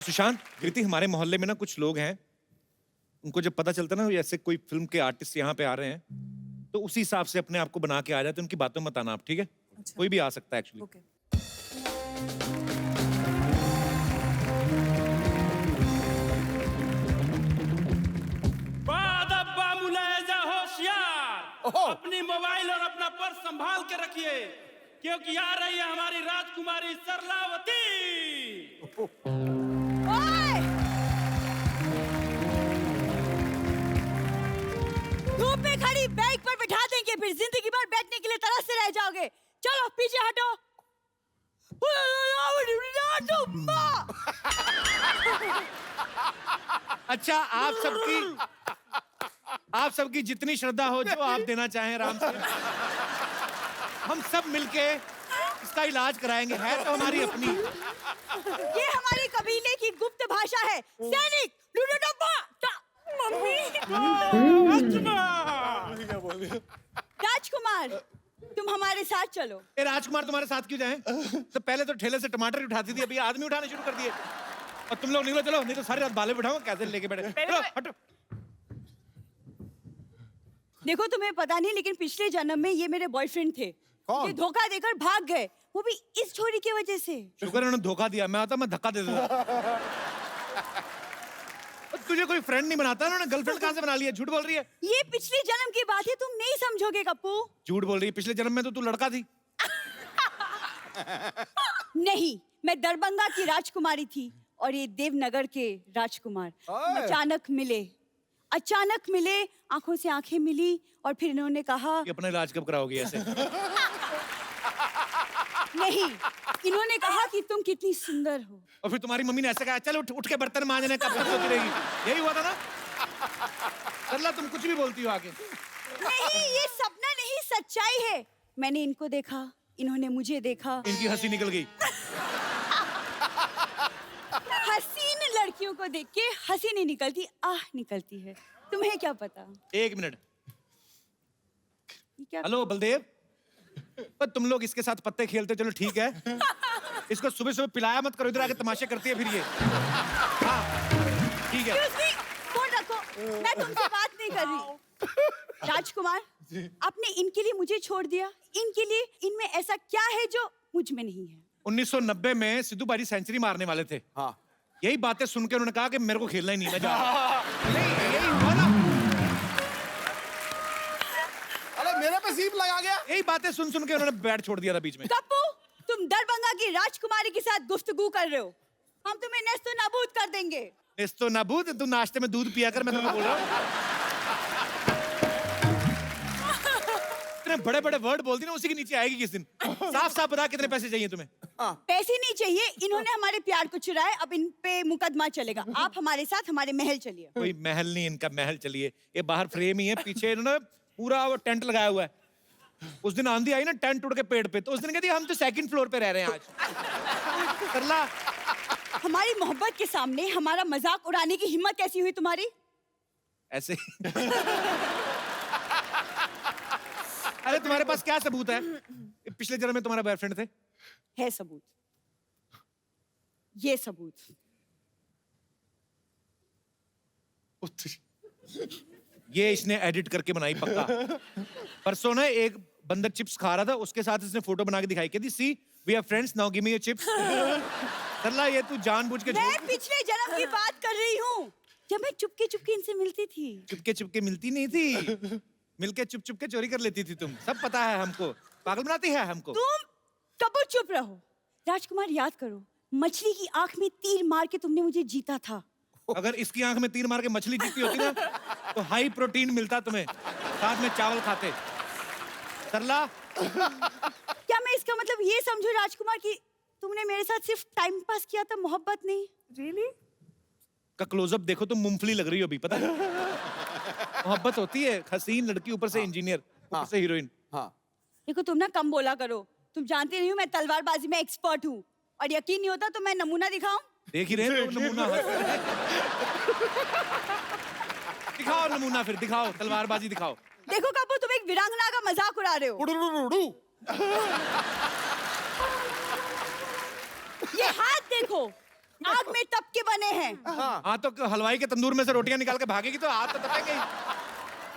सुशांत, कृति, हमारे मोहल्ले में ना कुछ लोग हैं, उनको जब पता चलता है ना ऐसे कोई फिल्म के आर्टिस्ट यहाँ पे आ रहे हैं, तो उसी हिसाब से अपने आप को बना के आ जाते हैं। उनकी बातों में मत आना आप, ठीक है? अच्छा। कोई भी आ सकता है एक्चुअली। ओके। होशियार, अपनी मोबाइल और अपना पर्स संभाल के रखिए, क्योंकि आ रही है हमारी राजकुमारी सरलावती। ओए! धूप में खड़ी बाइक पर बिठा देंगे, फिर जिंदगी भर बैठने के लिए तरसते रह जाओगे। चलो पीछे हटो। अच्छा, आप सबकी जितनी श्रद्धा हो, जो आप देना चाहें आराम से, हम सब मिलके इसका इलाज कराएंगे। है तो हमारी अपनी। ये हमारे कबीले की गुप्त भाषा है। सैनिक, मम्मी, राजकुमार, तुम हमारे साथ चलो। ए राजकुमार तुम्हारे साथ क्यों जाएं? तो पहले तो ठेले से टमाटर ही उठाती थी, अभी आदमी उठाने शुरू कर दिए। और तुम लोग निकलो, चलो, नहीं तो सारी रात बाले बिठाऊंगा। कैसे लेके बैठे? चलो हटो। देखो, तुम्हें पता नहीं, लेकिन पिछले जन्म में ये मेरे बॉयफ्रेंड थे। ये धोखा देकर भाग गए, वो भी इस छोरी की वजह से। शुक्र है उन्होंने धोखा दिया, मैं आता मैं धक्का दे दूंगा। तुझे कोई फ्रेंड नहीं बनाता, उन्होंने गर्लफ्रेंड कहां से बना लिया? झूठ बोल रही है। ये पिछले जन्म की बात है, तुम नहीं समझोगे कप्पू। झूठ बोल रही है, पिछले जन्म में तो तू लड़का थी। नहीं, मैं दरभंगा की राजकुमारी थी और ये देवनगर के राजकुमार। अचानक मिले, आंखों से आंखें मिली और फिर इन्होंने कहा कि अपना इलाज कब कराओगी ऐसे? नहीं, इन्होंने कहा कि तुम कितनी सुंदर हो। और फिर तुम्हारी मम्मी ने ऐसे कहा, चल उठ के बर्तन मांजने, कब तक सोती रहेगी? यही हुआ था ना? सरला, तुम कुछ भी बोलती हो आगे। नहीं, ये सपना नहीं, सच्चाई है। मैंने इनको देखा, इन्होंने मुझे देखा। इनकी हंसी निकल गई। हसीन लड़कियों को देख के हंसी नहीं निकलती, आह निकलती है। तुम्हें क्या पता? एक मिनट। ये क्या? हेलो बलदेव, पर तुम लोग इसके साथ पत्ते खेलते, चलो ठीक है। इसको सुबह सुबह पिलाया मत करो, इधर आके तमाशे करती है फिर ये। हाँ ठीक है। Excuse me, फोन रखो, मैं तुमसे बात नहीं कर रही। राजकुमार, आपने इनके लिए मुझे छोड़ दिया, इनके लिए इनमें ऐसा क्या है जो मुझ में नहीं है? 1990 में सिद्धू बाजी सेंचुरी मारने वाले थे। हाँ। यही बातें सुनकर उन्होंने कहा कि मेरे को खेलना ही नहीं, मैं जा रहा हूं। नहीं, यही हुआ ना। अरे मेरे पे सीप लगा गया। यही बातें सुन के उन्होंने बैट छोड़ दिया था बीच में। कप्पू, तुम दरभंगा की राजकुमारी के साथ गुफ्तगू कर रहे हो। हम तुम्हें नेस्तो नाबूद कर देंगे। नेस्तो नाबूद? तू नाश्ते में दूध पिया कर, मैं तुम्हें बोल रहा हूँ। इतने बड़े बड़े वर्ड बोलती ना, उसी के नीचे आएगी किस दिन। साफ साफ बता, कितने पैसे चाहिए तुम्हें? पैसे नहीं चाहिए, इन्होंने हमारे प्यार को चुराया, अब इन पे मुकदमा चलेगा। आप हमारे साथ हमारे महल चलिए। कोई महल नहीं, इनका महल चलिए। ये बाहर फ्रेम ही है, पीछे इन्होंने पूरा वो टेंट लगाया हुआ है। उस दिन आंधी आई ना, टेंट उड़ के पेड़ पे, तो उस दिन कहती हम तो सेकंड फ्लोर पे रह रहे हैं आज। सरला, हमारी मोहब्बत के सामने हमारा मजाक उड़ाने की हिम्मत कैसी हुई तुम्हारी? ऐसे अरे तुम्हारे पास क्या सबूत है? पिछले जन्म में तुम्हारा बॉयफ्रेंड थे? है सबूत, ये सबूत। ये इसने एडिट करके बनाई पक्का। परसों ना एक बंदर चिप्स खा रहा था, उसके साथ इसने फोटो बना के दिखाई, कहती she we are friends now give me your chips. Sarla, ये तू जानबूझ के मैं पिछले जन्म की बात कर रही हूँ, जब मैं चुपके चुपके इनसे मिलती थी। चुपके मिलती नहीं थी, मिलके चुप के चोरी कर लेती थी तुम। सब पता है हमको, पागल बनाती है हमको। तुम कबूल चुप रहो। राजकुमार, याद करो, मछली की आंख में तीर मार के तुमने मुझे जीता था। अगर इसकी आंख में तीर मार के मछली जीती होती ना, तो हाई प्रोटीन मिलता तुम्हें, साथ में चावल खाते। सरला, क्या मैं इसका मतलब ये समझूं राजकुमार कि तुमने मेरे साथ सिर्फ टाइम पास किया था, मोहब्बत नहीं? Really? का क्लोजअप देखो, तुम मूंगफली लग रही हो अभी, पता है? मोहब्बत होती है, हसीन लड़की ऊपर से इंजीनियर, ऊपर से हीरोइन। हाँ। देखो, तुम ना कम बोला करो। तुम जानते नहीं हो मैं तलवारबाजी में एक्सपर्ट हूँ, और यकीन नहीं होता तो मैं नमूना दिखाऊं? देख ही रहे हो नमूना। दिखाओ नमूना, फिर दिखाओ, तलवारबाजी दिखाओ। देखो कपूर, तुम एक वीरांगना का मजाक उड़ा रहे हो। ये हाथ देखो, आग में तप के बने हैं। हाँ तो हलवाई के तंदूर में से रोटियां निकाल के भागेगी तो हाथ तो तपेंगे ही।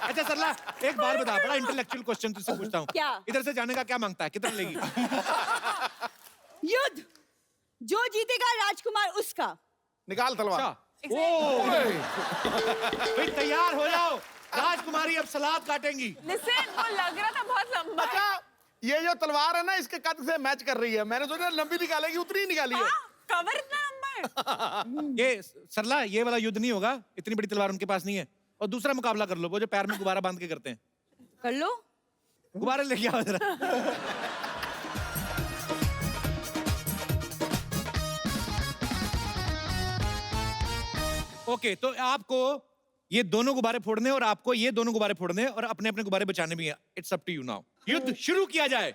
अच्छा सरला, एक बार बता, बड़ा इंटेलेक्चुअल क्वेश्चन तुझसे पूछता हूँ। क्या? इधर से जाने का क्या मांगता है, कितना लेगी? युद्ध, जो जीतेगा राजकुमार उसका। निकाल तलवार। अच्छा, ओ भाई तैयार हो जाओ, राजकुमारी अब सलाद काटेंगी। लिसन, वो लग रहा था बहुत लंबा है। अच्छा, ये जो तलवार है ना इसके कद से मैच कर रही है। मैंने सोचा लंबी निकालेगी, उतनी ही निकाली है। कवर इतना लंबा है। ये सरला, ये वाला युद्ध नहीं होगा, इतनी बड़ी तलवार उनके पास नहीं है। और दूसरा मुकाबला कर लो, वो जो पैर में गुब्बारा बांध के करते हैं। कर लो। गुब्बारे लेके आओ जरा। ओके, तो आपको ये दोनों गुब्बारे फोड़ने और आपको ये दोनों गुब्बारे फोड़ने और अपने अपने गुब्बारे बचाने भी हैं। It's up to you now. युद्ध शुरू किया जाए।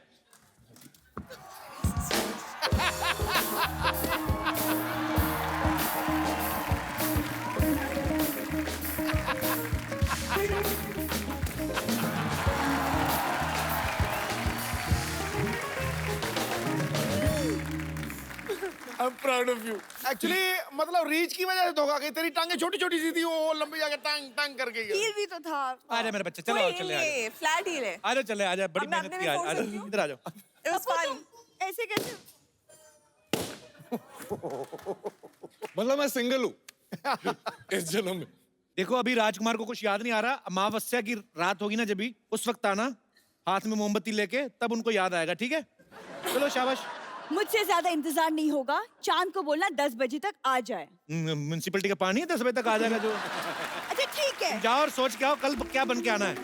I'm proud of you. Actually, मतलब रीच की वजह से धोखा गई। तेरी टांगे छोटी छोटी सी थी, वो लंबी जाके टांग टांग कर गई है। हील भी तो था। आजा मेरे बच्चे, चलो आओ, चले आजा। फ्लैट हील है। आजा चले, आजा, बड़ी अब मैं मेहनत अपने की में आज। फोड़ आजा, सकती हूँ? इधर आ जाओ। It was fun. ऐसे कैसे? मतलब मैं सिंगल हूँ इस जन्म में। देखो अभी राजकुमार को कुछ याद नहीं आ रहा। अमावस्या की रात होगी ना जब भी, उस वक्त आना हाथ में मोमबत्ती लेके, तब उनको याद आएगा, ठीक है? चलो शाबाश। मुझसे ज्यादा इंतजार नहीं होगा। चांद को बोलना 10 बजे तक आ जाए। म्युनिसिपैलिटी का पानी है, 10 बजे तक आ जाएगा जो। अच्छा ठीक है। जाओ और सोच के आओ कल क्या बन के आना है।